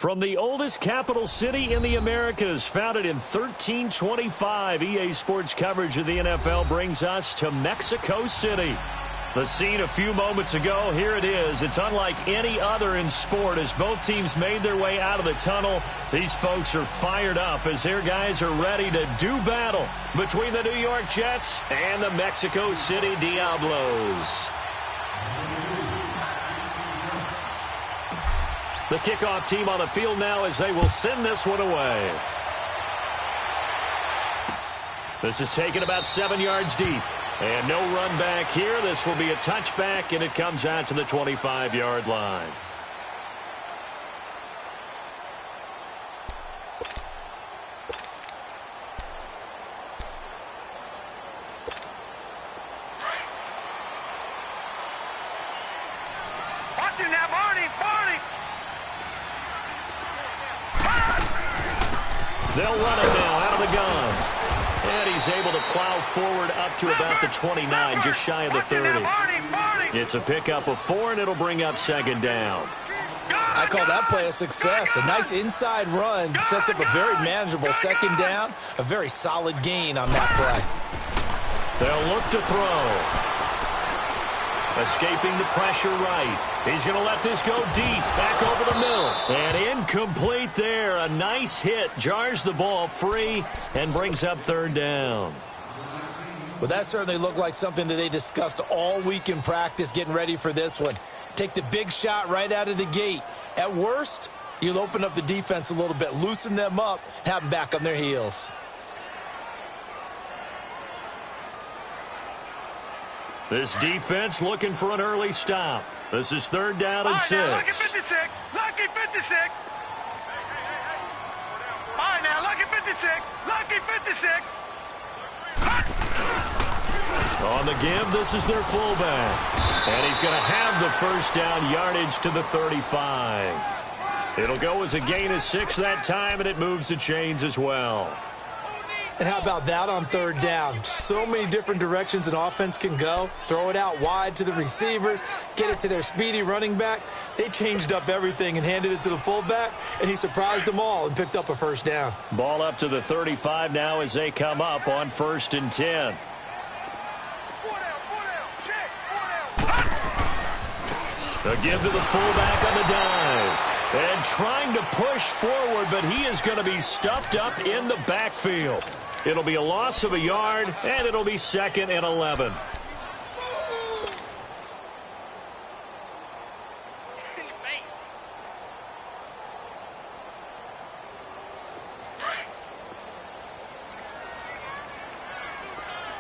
From the oldest capital city in the Americas, founded in 1325, EA Sports coverage of the NFL brings us to Mexico City. The scene a few moments ago, here it is. It's unlike any other in sport as both teams made their way out of the tunnel. These folks are fired up as their guys are ready to do battle between the New York Jets and the Mexico City Diablos. The kickoff team on the field now as they will send this one away. This is taken about 7 yards deep. And no run back here. This will be a touchback, and it comes out to the 25-yard line. Watching that, Barney! They'll run it now out of the gun. And he's able to plow forward up to about the 29, just shy of the 30. It's a pickup of 4, and it'll bring up second down. I call that play a success. A nice inside run sets up a very manageable second down, a very solid gain on that play. They'll look to throw. Escaping the pressure right. He's going to let this go deep, back over the middle. And incomplete there. A nice hit, jars the ball free, and brings up third down. Well, that certainly looked like something that they discussed all week in practice getting ready for this one. Take the big shot right out of the gate. At worst, you'll open up the defense a little bit, loosen them up, have them back on their heels. This defense looking for an early stop. This is third down and 6. Lucky 56. Lucky 56. All right, now, lucky 56. Lucky 56. On the give, this is their fullback. And he's going to have the first down yardage to the 35. It'll go as a gain of 6 that time, and it moves the chains as well. And how about that on third down? So many different directions an offense can go. Throw it out wide to the receivers, get it to their speedy running back. They changed up everything and handed it to the fullback, and he surprised them all and picked up a first down. Ball up to the 35 now as they come up on 1st and 10. A give to the fullback on the dive. And trying to push forward, but he is going to be stuffed up in the backfield. It'll be a loss of a yard, and it'll be 2nd and 11.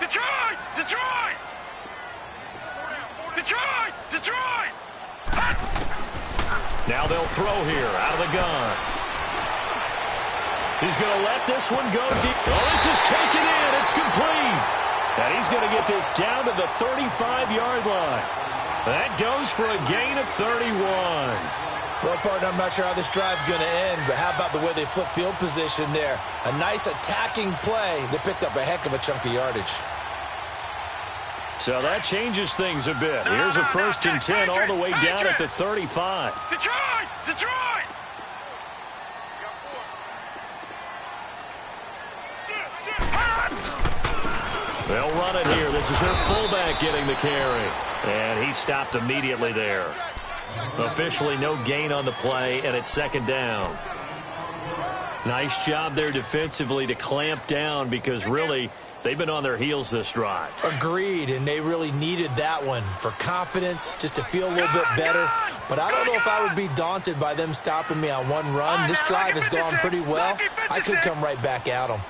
Detroit! Now they'll throw here out of the gun. He's going to let this one go deep. Oh, this is taken in. It's complete. And he's going to get this down to the 35-yard line. That goes for a gain of 31. Well, partner, I'm not sure how this drive's going to end, but how about the way they flip field position there? A nice attacking play. They picked up a heck of a chunk of yardage. So that changes things a bit. Here's a 1st and 10 all the way down at the 35. Detroit! They'll run it here. This is their fullback getting the carry. And he stopped immediately there. Officially no gain on the play, and it's 2nd down. Nice job there defensively to clamp down because really they've been on their heels this drive. Agreed, and they really needed that one for confidence, just to feel a little bit better. But I don't know if I would be daunted by them stopping me on one run. This drive has gone pretty well. I could come right back at them.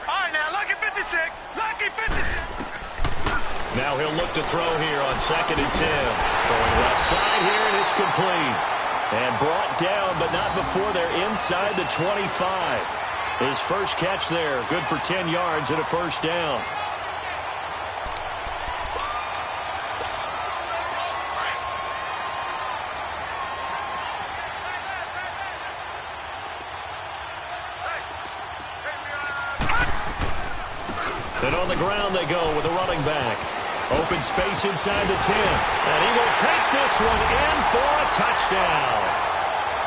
All right, now, lucky 56. Lucky 56. Now he'll look to throw here on 2nd and 10. Throwing left side here, and it's complete. And brought down, but not before they're inside the 25. His first catch there, good for 10 yards and a first down. And on the ground they go with a running back. Open space inside the 10. And he will take this one in for a touchdown.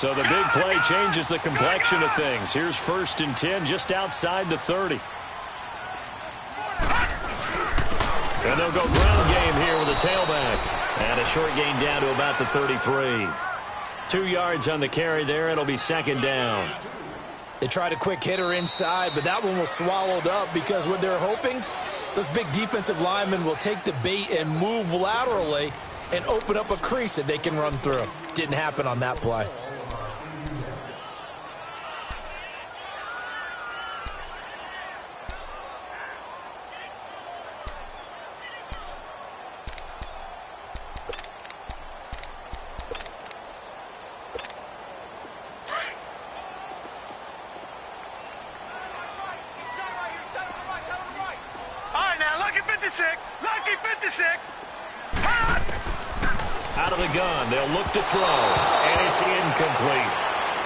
So the big play changes the complexion of things. Here's 1st and 10 just outside the 30. And they'll go ground game here with a tailback. And a short gain down to about the 33. 2 yards on the carry there. It'll be 2nd down. They tried a quick hitter inside, but that one was swallowed up because what they're hoping, those big defensive linemen will take the bait and move laterally and open up a crease that they can run through. Didn't happen on that play. Lucky 56. Out of the gun, they'll look to throw, and it's incomplete.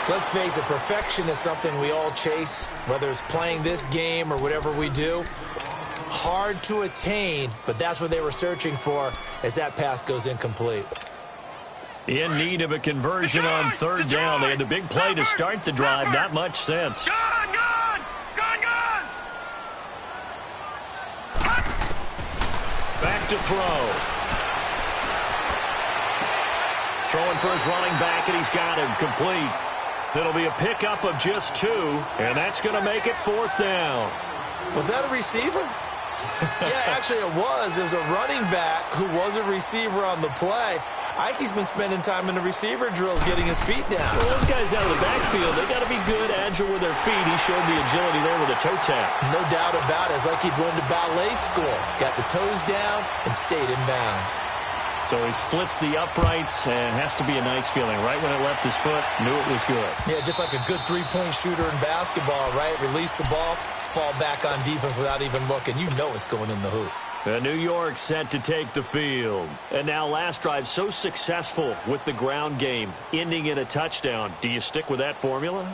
Let's face it, perfection is something we all chase, whether it's playing this game or whatever we do. Hard to attain, but that's what they were searching for as that pass goes incomplete. In need of a conversion on 3rd down. They had the big play to start the drive. Not much sense. Gone! Back to throw. Throwing for his running back, and he's got him complete. It'll be a pickup of just 2, and that's going to make it 4th down. Was that a receiver? Yeah, actually it was. It was a running back who was a receiver on the play. Ike's been spending time in the receiver drills getting his feet down. Well, those guys out of the backfield, they got to be good, agile with their feet. He showed the agility there with a toe tap. No doubt about it. It's like he'd run to ballet school. Got the toes down and stayed in bounds. So he splits the uprights and has to be a nice feeling. Right when it left his foot, knew it was good. Yeah, just like a good three-point shooter in basketball, right? Release the ball, fall back on defense without even looking. You know it's going in the hoop. New York set to take the field. And now last drive so successful with the ground game, ending in a touchdown. Do you stick with that formula?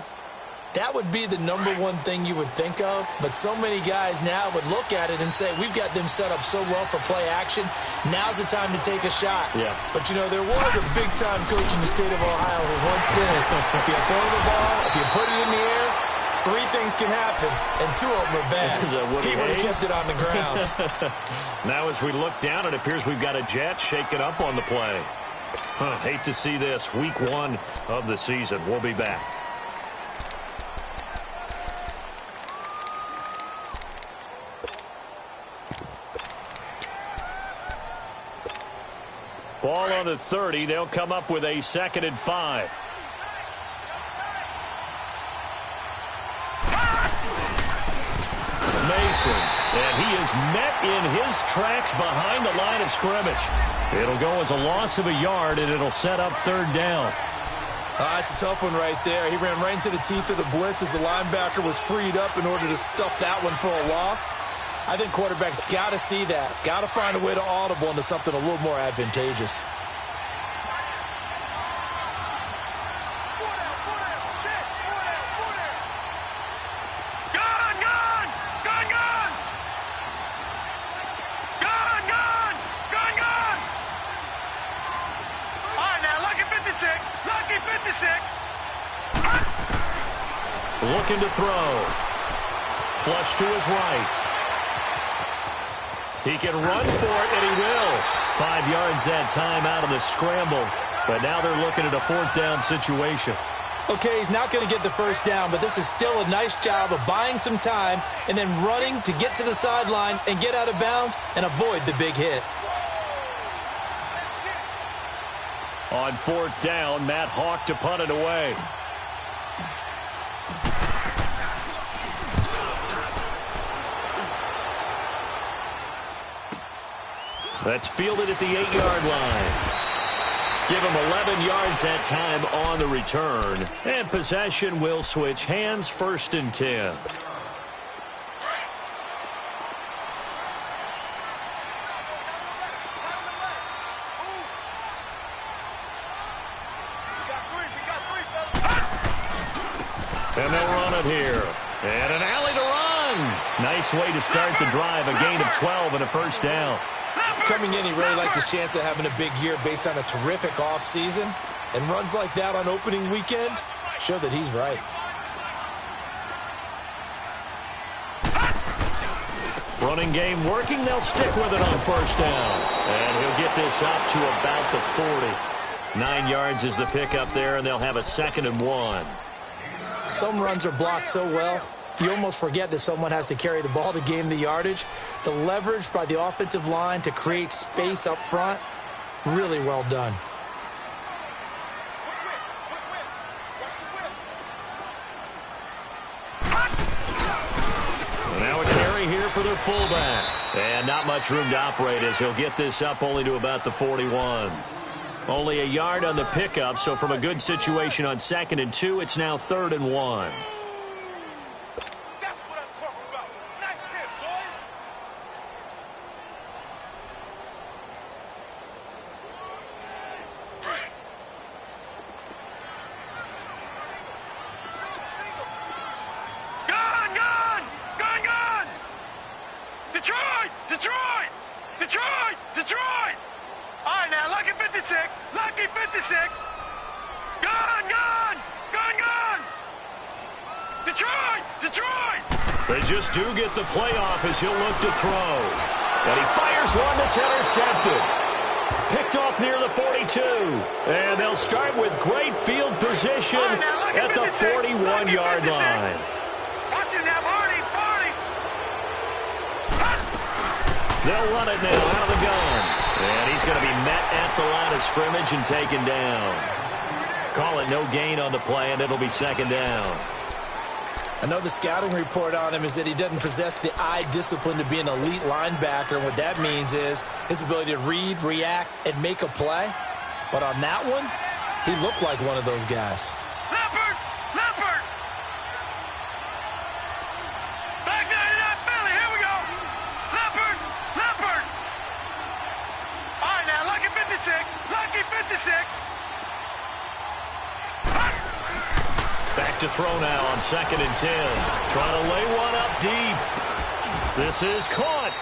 That would be the #1 thing you would think of, but so many guys now would look at it and say, we've got them set up so well for play action, now's the time to take a shot. Yeah. But, you know, there was a big-time coach in the state of Ohio who once said, if you throw the ball, if you put it in the air, 3 things can happen, and 2 of them are bad. He would have kept it on the ground. Now as we look down, it appears we've got a jet shaking up on the play. Hate to see this. Week 1 of the season. We'll be back. Ball on the 30. They'll come up with a 2nd and 5. Mason, and he is met in his tracks behind the line of scrimmage. It'll go as a loss of a yard, and it'll set up 3rd down. That's a tough one right there. He ran right into the teeth of the blitz as the linebacker was freed up in order to stuff that one for a loss. I think quarterbacks got to see that. Got to find a way to audible into something a little more advantageous. Looking to throw. Flush to his right. He can run for it, and he will. 5 yards that time out of the scramble. But now they're looking at a 4th down situation. Okay, he's not going to get the 1st down, but this is still a nice job of buying some time and then running to get to the sideline and get out of bounds and avoid the big hit. On 4th down, Matt Hawk to punt it away. That's fielded at the 8-yard line. Give him 11 yards that time on the return. And possession will switch hands. 1st and 10. And they'll run it here. And an alley to run. Nice way to start the drive. A gain of 12 and a 1st down. Coming in, he really liked his chance of having a big year based on a terrific offseason. And runs like that on opening weekend show that he's right. Running game working. They'll stick with it on first down. And he'll get this up to about the 40. 9 yards is the pickup there, and they'll have a 2nd and 1. Some runs are blocked so well, you almost forget that someone has to carry the ball to gain the yardage. The leverage by the offensive line to create space up front, really well done. Now a carry here for their fullback. And not much room to operate as he'll get this up only to about the 41. Only a yard on the pickup, so from a good situation on 2nd and 2, it's now 3rd and 1. That's what I'm talking about. Nice hit, boys. Gone, gone, gone, gone. Detroit, Detroit, Detroit, Detroit. All right, now, lucky 56, lucky 56. Gone, gone, gone, gone. Detroit, Detroit. They just do get the playoff as he'll look to throw. And he fires one that's intercepted. Picked off near the 42. And they'll start with great field position at the 41-yard line. Watch it now, Marty, Marty. They'll run it now out of the gun. And he's going to be met at the line of scrimmage and taken down. Call it no gain on the play, and it'll be 2nd down. I know the scouting report on him is that he doesn't possess the eye discipline to be an elite linebacker, and what that means is his ability to read, react, and make a play. But on that one, he looked like one of those guys. Leopard, Leopard. Back 99 Philly, here we go. Leopard, Leopard. All right, now, lucky 56, lucky 56. Back to throw now on 2nd and 10. Trying to lay one up deep. This is caught.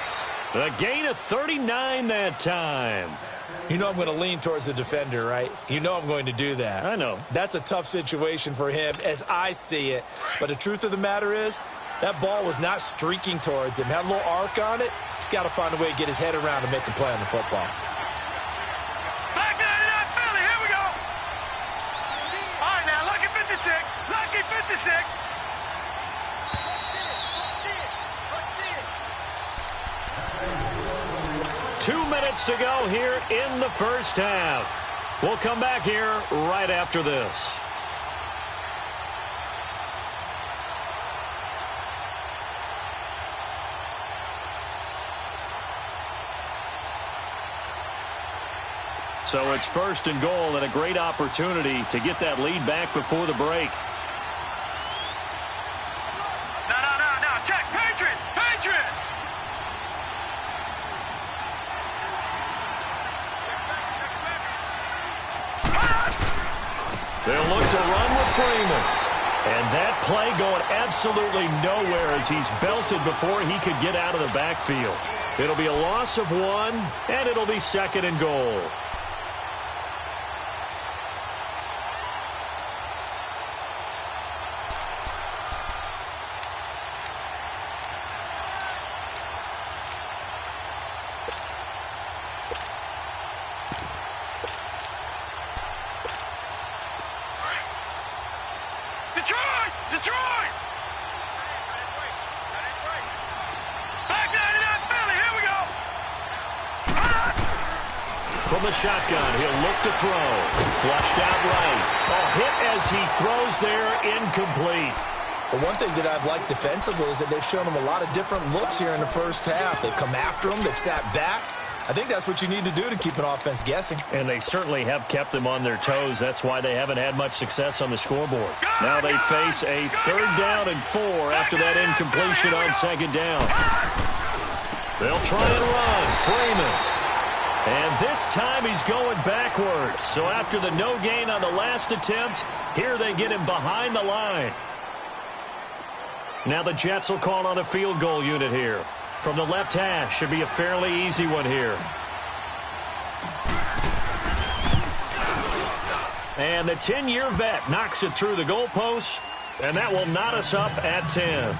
A gain of 39 that time. You know I'm going to lean towards the defender, right? You know I'm going to do that. I know. That's a tough situation for him as I see it. But the truth of the matter is, that ball was not streaking towards him. Had a little arc on it. He's got to find a way to get his head around and make a play on the football. Back 99 Philly, here we go. All right, now, lucky 56, lucky 56. 2 minutes to go here in the first half. We'll come back here right after this. So it's 1st and goal and a great opportunity to get that lead back before the break. No, check, Patriot, Patriot. They'll look to run with Freeman. And that play going absolutely nowhere as he's belted before he could get out of the backfield. It'll be a loss of 1, and it'll be 2nd and goal. Detroit, Detroit. Back 99 Philly, here we go. From the shotgun, he'll look to throw. Flushed out right. A hit as he throws there, incomplete. But one thing that I've liked defensively is that they've shown him a lot of different looks here in the first half. They've come after him. They've sat back. I think that's what you need to do to keep an offense guessing. And they certainly have kept them on their toes. That's why they haven't had much success on the scoreboard. Now they face a 3rd down and 4 after that incompletion on 2nd down. They'll try and run. Freeman. And this time he's going backwards. So after the no gain on the last attempt, here they get him behind the line. Now the Jets will call on a field goal unit here. From the left hash, should be a fairly easy one here. And the 10-year vet knocks it through the goalpost, and that will knot us up at 10.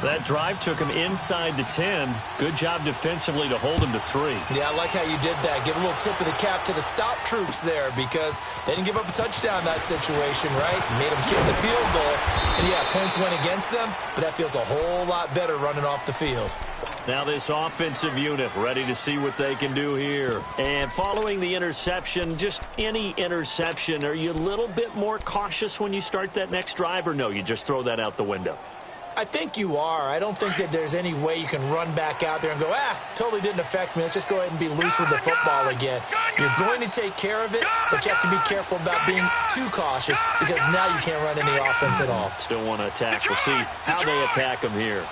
That drive took him inside the 10. Good job defensively to hold him to 3. Yeah, I like how you did that. Give a little tip of the cap to the stop troops there because they didn't give up a touchdown in that situation, right? Made them kick the field goal. And, yeah, points went against them, but that feels a whole lot better running off the field. Now this offensive unit ready to see what they can do here. And following the interception, just any interception, are you a little bit more cautious when you start that next drive, or no, you just throw that out the window? I think you are. I don't think that there's any way you can run back out there and go, totally didn't affect me. Let's just go ahead and be loose with the football again. You're going to take care of it, but you have to be careful about being too cautious because now you can't run any offense at all. Still want to attack. We'll see how they attack them here.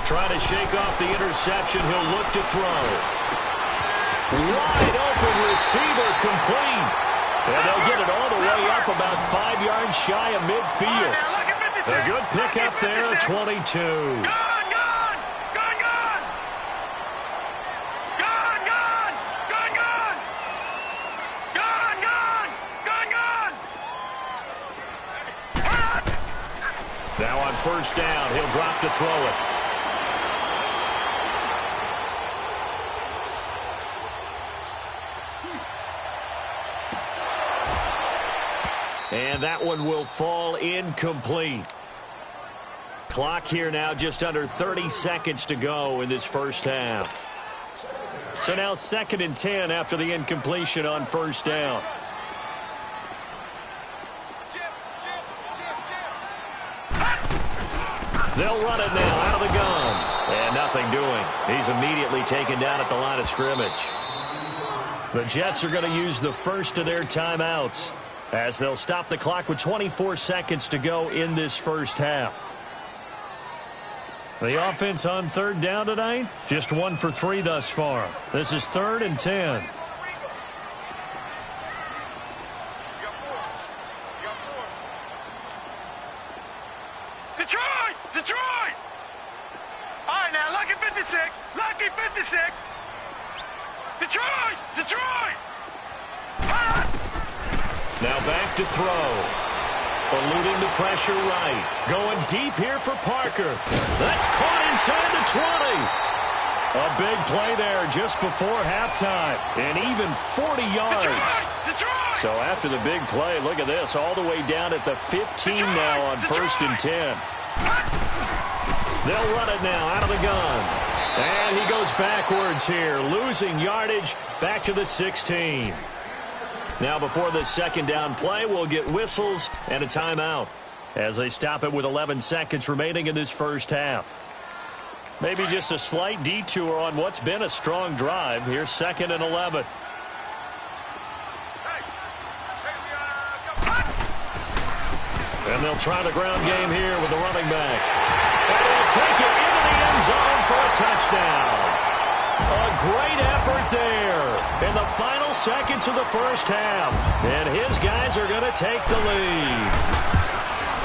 Trying to shake off the interception. He'll look to throw. Wide open receiver complete. And they'll get it all the way up about 5 yards shy of midfield. A good pickup there, 22. Now on first down, he'll drop to throw it. And that one will fall incomplete. Clock here now just under 30 seconds to go in this first half. So now 2nd and 10 after the incompletion on first down. They'll run it now out of the gun. And nothing doing. He's immediately taken down at the line of scrimmage. The Jets are going to use the first of their timeouts as they'll stop the clock with 24 seconds to go in this first half. The offense on third down tonight, just 1 for 3 thus far. This is 3rd and 10. Detroit! All right, now, lucky 56. Lucky 56. Detroit! Now back to throw. Eluding the pressure right. Going deep here for Parker. That's caught inside the 20. A big play there just before halftime. And even 40 yards. Detroit! So after the big play, look at this. All the way down at the 15 now on 1st and 10. They'll run it now out of the gun. And he goes backwards here. Losing yardage back to the 16. Now before the 2nd down play, we'll get whistles and a timeout as they stop it with 11 seconds remaining in this first half. Maybe just a slight detour on what's been a strong drive. Here's 2nd and 11. And they'll try the ground game here with the running back. And he'll take it into the end zone for a touchdown. A great effort there in the final seconds of the first half. And his guys are going to take the lead.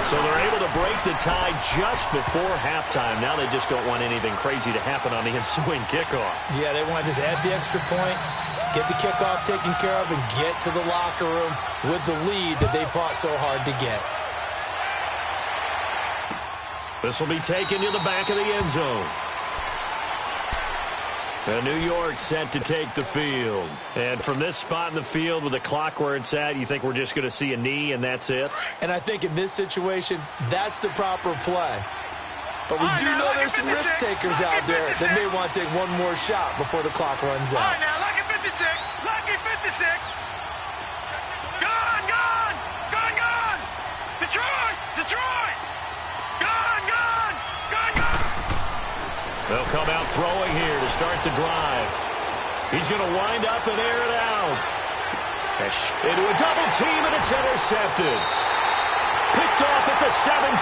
So they're able to break the tie just before halftime. Now they just don't want anything crazy to happen on the ensuing kickoff. Yeah, they want to just add the extra point, get the kickoff taken care of, and get to the locker room with the lead that they fought so hard to get. This will be taken to the back of the end zone. And New York set to take the field. And from this spot in the field with the clock where it's at, you think we're just going to see a knee and that's it? And I think in this situation, that's the proper play. But we do know there's some risk takers out there that may want to take one more shot before the clock runs out. All right, now, lucky 56. Lucky 56. Gone! Detroit! Gone! They'll come out throwing here to start the drive. He's going to wind up and air it out. Into a double team, and it's intercepted. Picked off at the 17.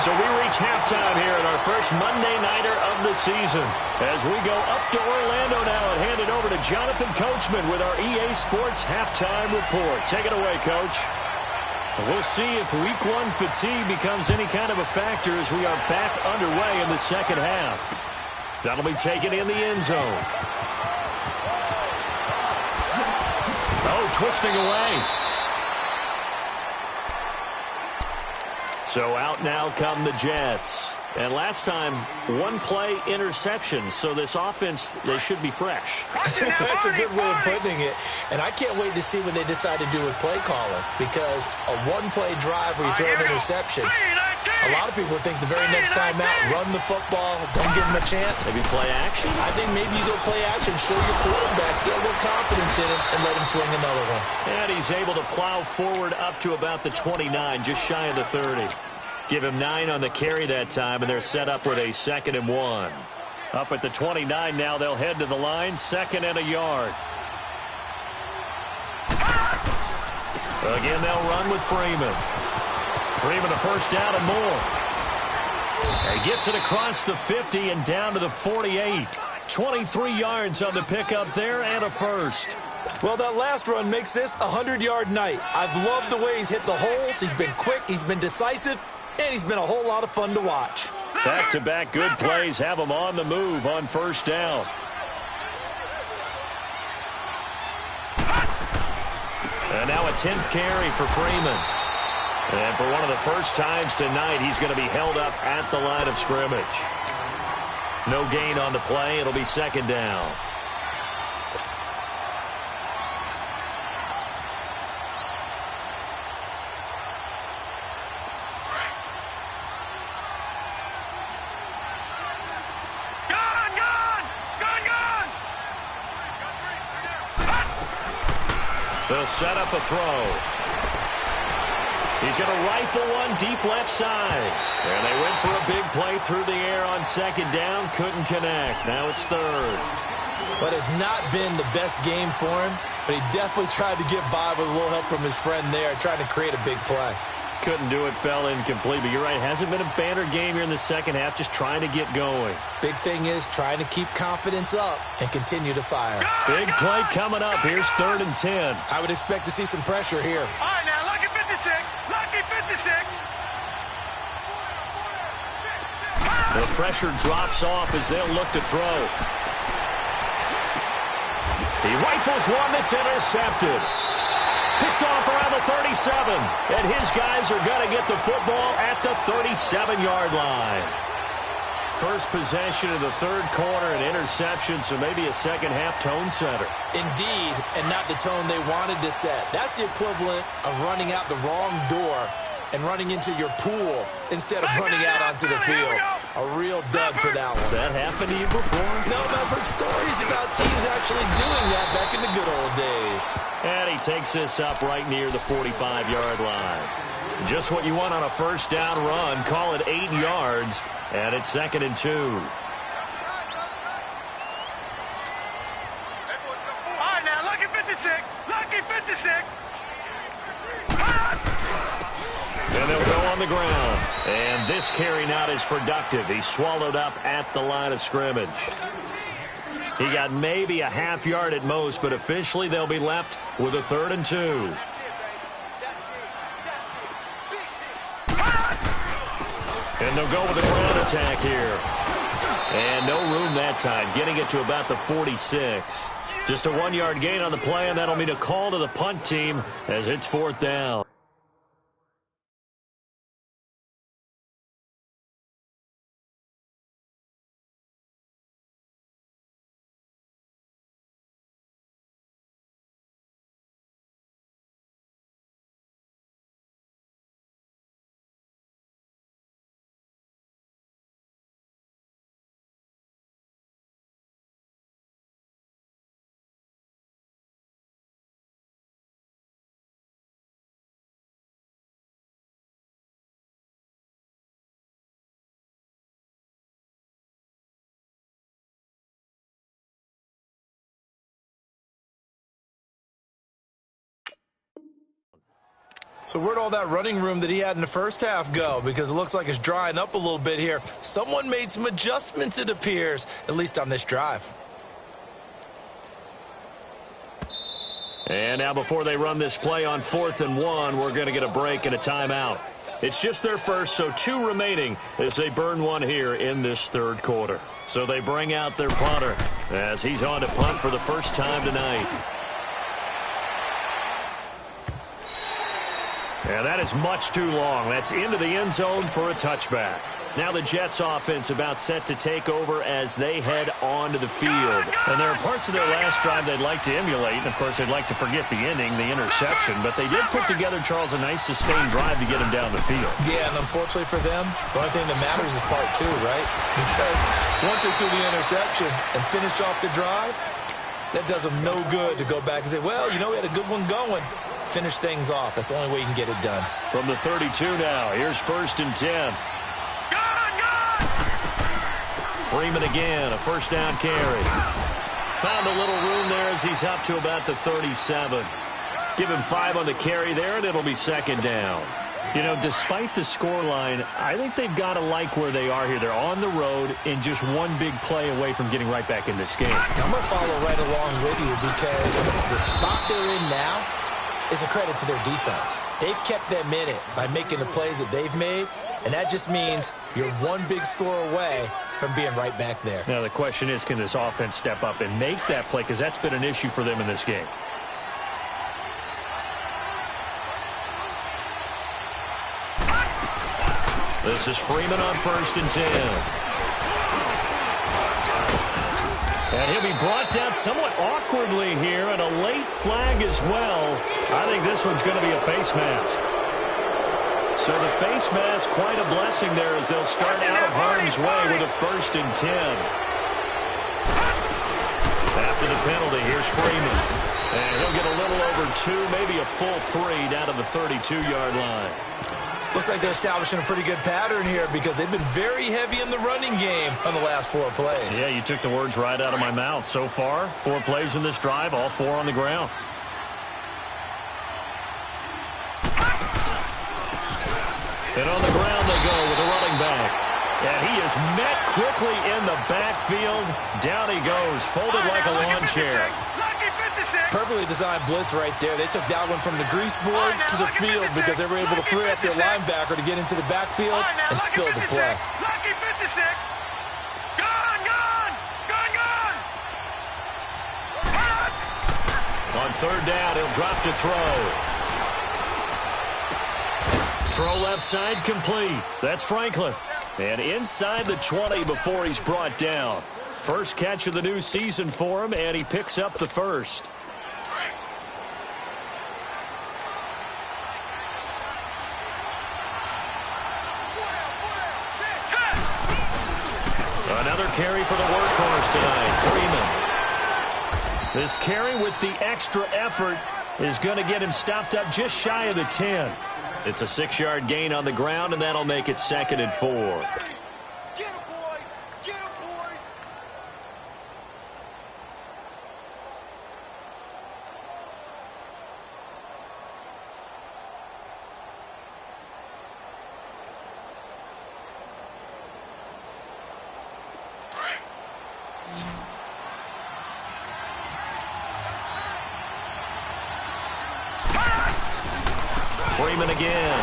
So we reach halftime here in our first Monday Nighter of the season. As we go up to Orlando now and hand it over to Jonathan Coachman with our EA Sports Halftime Report. Take it away, Coach. We'll see if Week 1 fatigue becomes any kind of a factor as we are back underway in the second half. That'll be taken in the end zone. twisting away. So out now come the Jets. And last time, one-play interception. So this offense, they should be fresh. That's a good way of putting it. And I can't wait to see what they decide to do with play calling. Because a one-play drive where you throw an interception, a lot of people think the very next time out, run the football, don't give them a chance. Maybe play action? I think maybe you go play action, show your quarterback, get a little confidence in him, and let him fling another one. And he's able to plow forward up to about the 29, just shy of the 30. Give him 9 on the carry that time, and they're set up with a 2nd and 1. Up at the 29 now, they'll head to the line, 2nd and a yard. Again, they'll run with Freeman. Freeman a first down and more. He gets it across the 50 and down to the 48. 23 yards on the pickup there and a first. Well, that last run makes this a 100-yard night. I've loved the way he's hit the holes. He's been quick. He's been decisive. And he's been a whole lot of fun to watch. Back-to-back good plays have him on the move on first down. And now a 10th carry for Freeman. And for one of the first times tonight, he's going to be held up at the line of scrimmage. No gain on the play. It'll be 2nd down. They'll set up a throw. He's going to rifle one deep left side. And they went for a big play through the air on 2nd down. Couldn't connect. Now it's 3rd. But it's not been the best game for him. But he definitely tried to get by with a little help from his friend there, trying to create a big play. Couldn't do it, fell incomplete. But you're right, hasn't been a banner game here in the second half, just trying to get going. Big thing is trying to keep confidence up and continue to fire. Big play coming up. Here's 3rd and 10. I would expect to see some pressure here. All right, now, lucky 56. Lucky 56. The pressure drops off as they'll look to throw. He rifles one that's intercepted. Picked off around the 37. And his guys are going to get the football at the 37-yard line. First possession of the 3rd quarter, an interception, so maybe a second-half tone setter. Indeed, and not the tone they wanted to set. That's the equivalent of running out the wrong door and running into your pool instead of running out onto the field. A real dud for that one. Has that happened to you before? No, but I've heard stories about teams actually doing that back in the good old days. And he takes this up right near the 45-yard line. Just what you want on a first down run. Call it 8 yards, and it's 2nd and 2. All right, now, lucky 56. Lucky 56. And they'll go on the ground. And this carry not as productive. He's swallowed up at the line of scrimmage. He got maybe a half yard at most, but officially they'll be left with a 3rd and 2. And they'll go with a ground attack here. And no room that time, getting it to about the 46. Just a 1-yard gain on the play, and that'll mean a call to the punt team as it's 4th down. So where'd all that running room that he had in the first half go? Because it looks like it's drying up a little bit here. Someone made some adjustments, it appears, at least on this drive. And now before they run this play on 4th and 1, we're going to get a break and a timeout. It's just their first, so 2 remaining as they burn one here in this 3rd quarter. So they bring out their punter as he's on to punt for the first time tonight. Yeah, that is much too long. That's into the end zone for a touchback. Now the Jets offense about set to take over as they head onto the field. And there are parts of their last drive they'd like to emulate. And, of course, they'd like to forget the ending, the interception. But they did put together, Charles, a nice sustained drive to get him down the field. Yeah, and unfortunately for them, the only thing that matters is part two, right? Because once they threw the interception and finished off the drive, that does them no good to go back and say, well, you know, we had a good one going. Finish things off. That's the only way you can get it done. From the 32 now, here's 1st and 10. Freeman again, a first down carry. Found a little room there as he's up to about the 37. Give him 5 on the carry there, and it'll be 2nd down. You know, despite the scoreline, I think they've got to like where they are here. They're on the road and just one big play away from getting right back in this game. I'm going to follow right along with you because the spot they're in now is a credit to their defense. They've kept them in it by making the plays that they've made, and that just means you're one big score away from being right back there. Now, the question is, can this offense step up and make that play? Because that's been an issue for them in this game. This is Freeman on 1st and 10. And he'll be brought down somewhat awkwardly here, and a late flag as well. I think this one's going to be a face mask. So the face mask, quite a blessing there as they'll start out of harm's way with a 1st and 10. After the penalty, here's Freeman. And he'll get a little over 2, maybe a full 3 down to the 32-yard line. Looks like they're establishing a pretty good pattern here because they've been very heavy in the running game on the last 4 plays. Yeah, you took the words right out of my mouth. So far, 4 plays in this drive, all 4 on the ground. And on the ground they go with a running back. And he is met quickly in the backfield. Down he goes, folded like a lawn chair. Perfectly designed blitz right there. They took that one from the grease board to the field because they were able to free up their linebacker to get into the backfield and spill the play. Lucky 56. Gone. On 3rd down, he'll drop to throw. Throw left side complete. That's Franklin. And inside the 20 before he's brought down. First catch of the new season for him, and he picks up the first. Another carry for the workhorse tonight, Freeman. This carry with the extra effort is going to get him stopped up just shy of the 10. It's a 6-yard gain on the ground, and that'll make it 2nd and 4. Get him, boy. Get him, boy. Freeman again.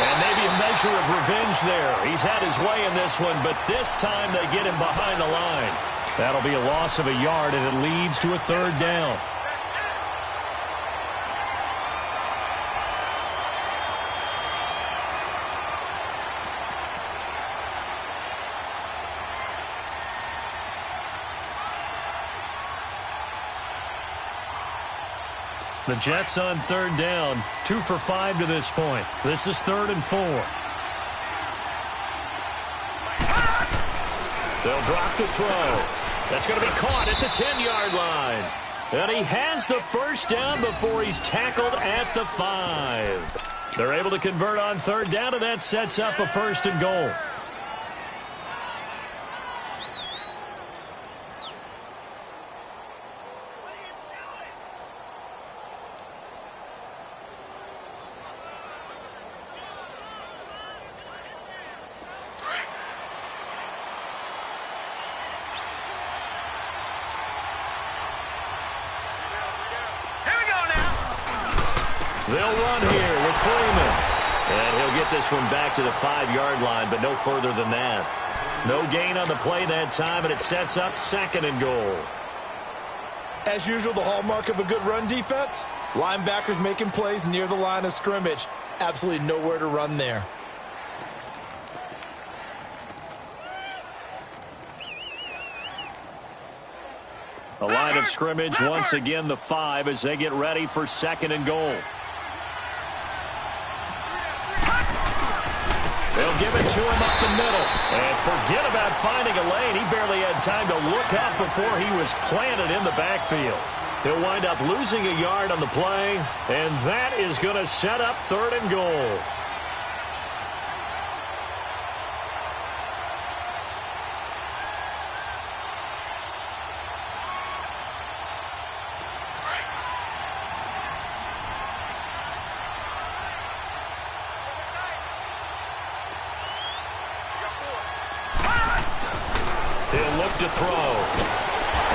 And maybe a measure of revenge there. He's had his way in this one, but this time they get him behind the line. That'll be a loss of a yard, and it leads to a 3rd down. The Jets on 3rd down, 2 for 5 to this point. This is 3rd and 4. They'll drop the throw. That's going to be caught at the 10-yard line. And he has the first down before he's tackled at the 5. They're able to convert on 3rd down, and that sets up a 1st and goal. They'll run here with Freeman. And he'll get this one back to the 5-yard line, but no further than that. No gain on the play that time, and it sets up 2nd and goal. As usual, the hallmark of a good run defense, Linebackers making plays near the line of scrimmage. Absolutely nowhere to run there. The line of scrimmage, once again, the 5 as they get ready for 2nd and goal. They'll give it to him up the middle. And forget about finding a lane. He barely had time to look up before he was planted in the backfield. He'll wind up losing a yard on the play, and that is going to set up 3rd and goal. He'll look to throw.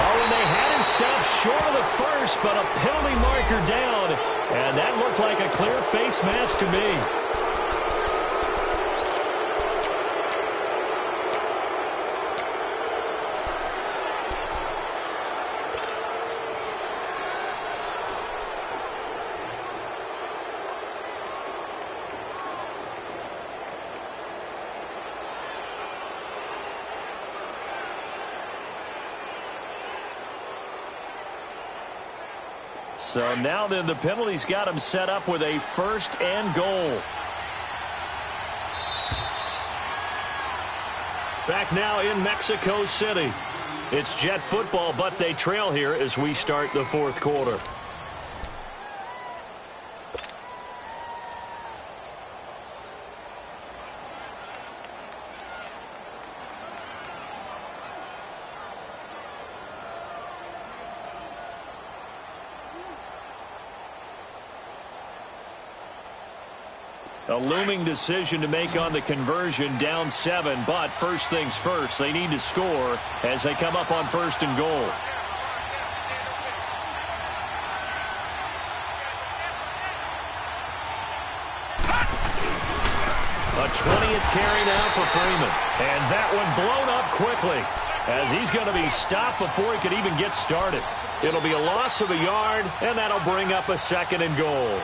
Oh, and they had him stopped short of the first, but a penalty marker down. And that looked like a clear face mask to me. So now then the penalty's got him set up with a 1st and goal. Back now in Mexico City. It's Jet football, but they trail here as we start the 4th quarter. A looming decision to make on the conversion, down 7, but first things first, they need to score as they come up on 1st and goal. A 20th carry now for Freeman, and that one blown up quickly as he's going to be stopped before he could even get started. It'll be a loss of a yard, and that'll bring up a 2nd and goal.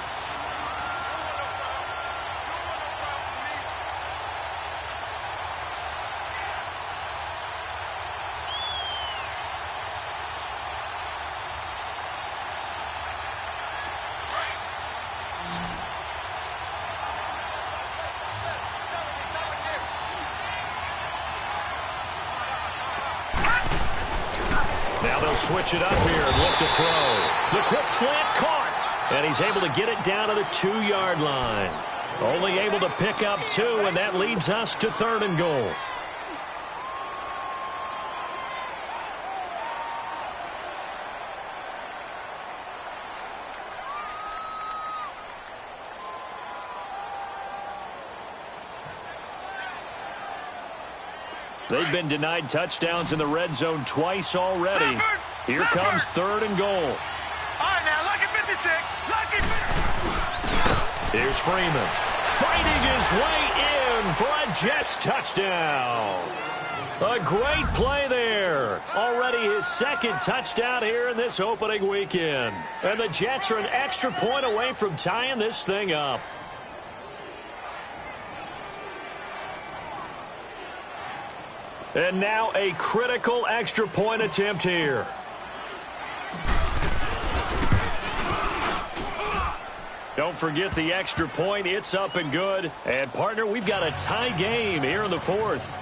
Now they'll switch it up here and look to throw. The quick slant caught, and he's able to get it down to the 2-yard line. Only able to pick up 2, and that leads us to 3rd and goal. They've been denied touchdowns in the red zone twice already. Here comes 3rd and goal. All right, now, lucky 56. Lucky 50. Here's Freeman fighting his way in for a Jets touchdown. A great play there. Already his 2nd touchdown here in this opening weekend. And the Jets are an extra point away from tying this thing up. And now a critical extra point attempt here. Don't forget the extra point. It's up and good. And, partner, we've got a tie game here in the 4th.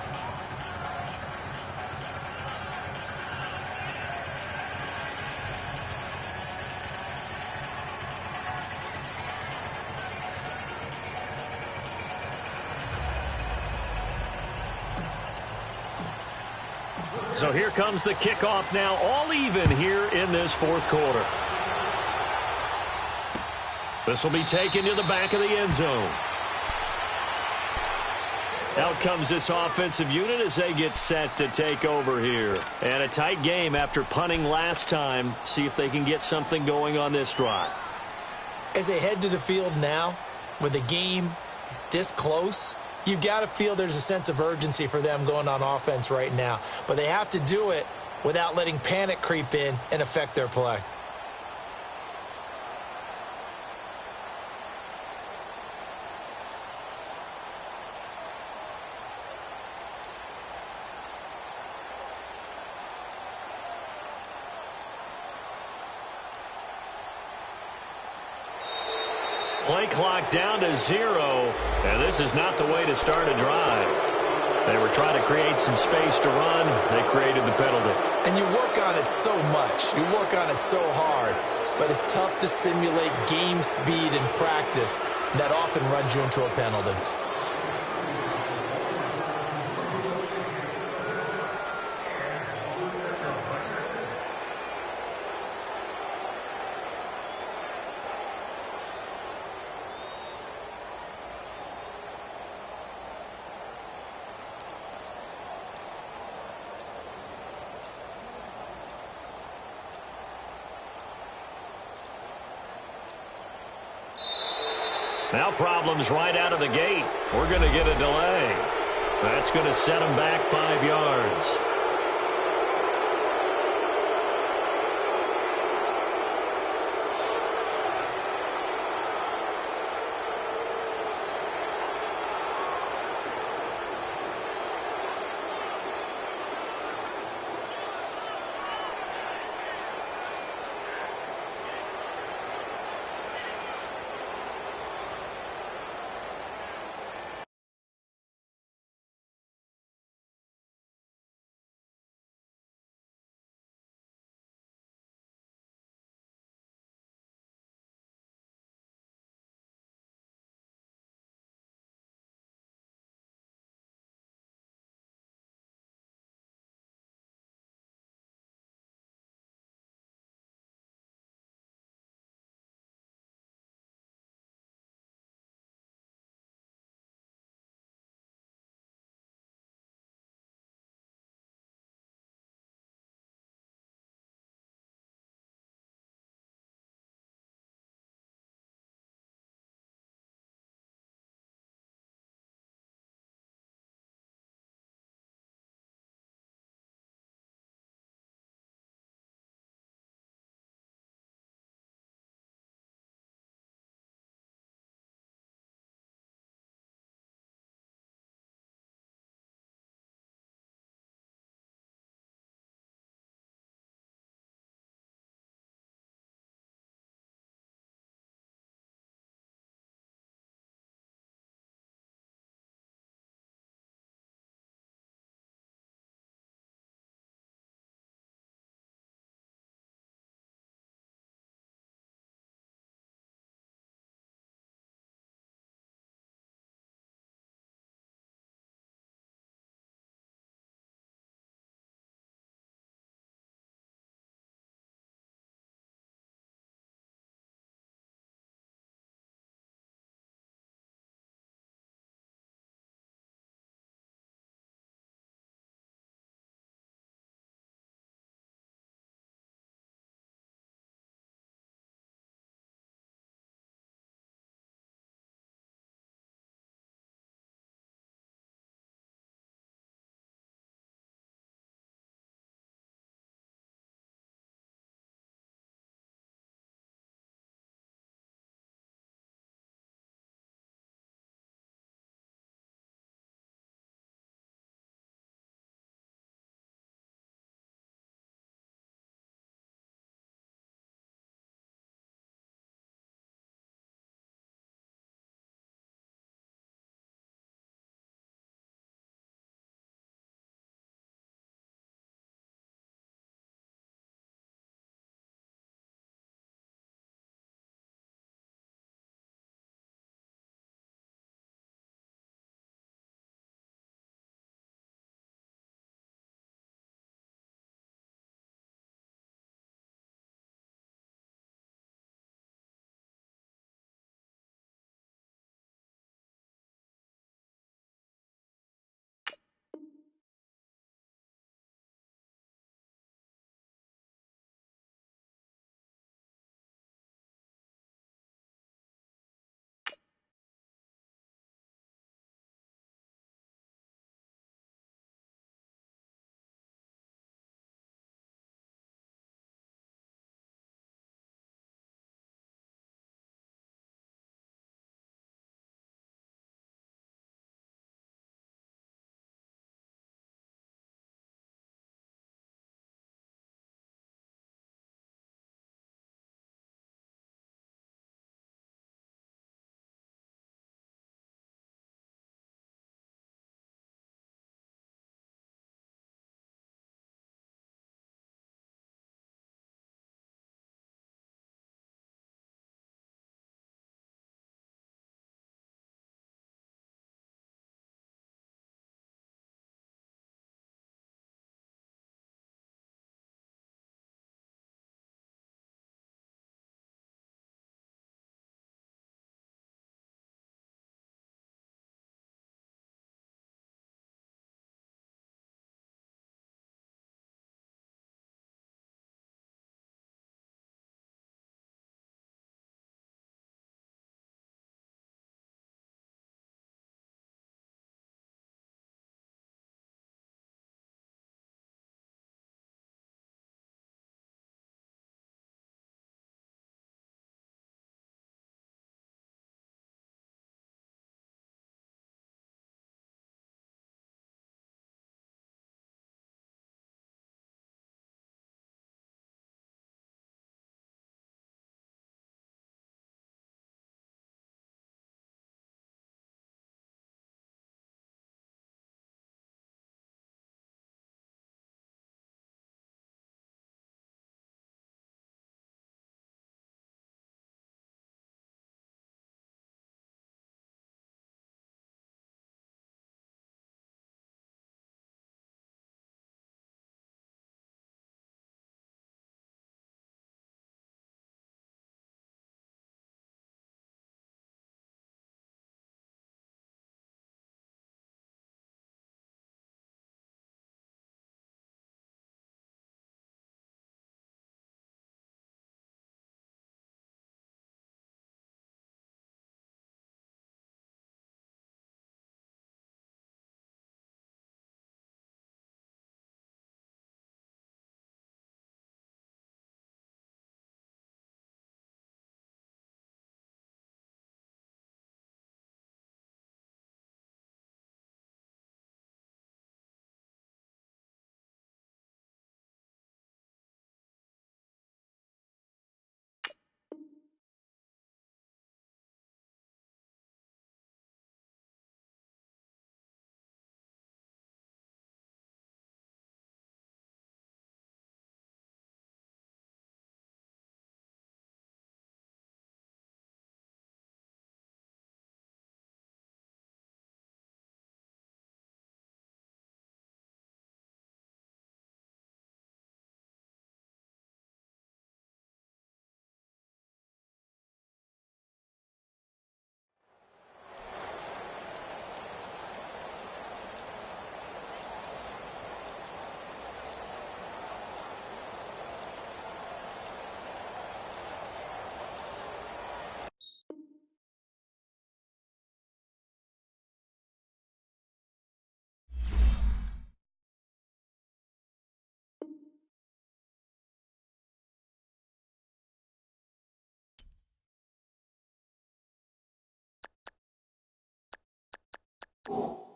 So here comes the kickoff now, all even here in this 4th quarter. This will be taken to the back of the end zone. Out comes this offensive unit as they get set to take over here. And a tight game after punting last time. See if they can get something going on this drive. As they head to the field now, with the game this close, you've got to feel there's a sense of urgency for them going on offense right now. But they have to do it without letting panic creep in and affect their play. clock down to 0, and this is not the way to start a drive. They were trying to create some space to run. They created the penalty. And you work on it so much. You work on it so hard. But it's tough to simulate game speed in practice. That often runs you into a penalty. Now problems right out of the gate. We're going to get a delay. That's going to set them back 5 yards. you.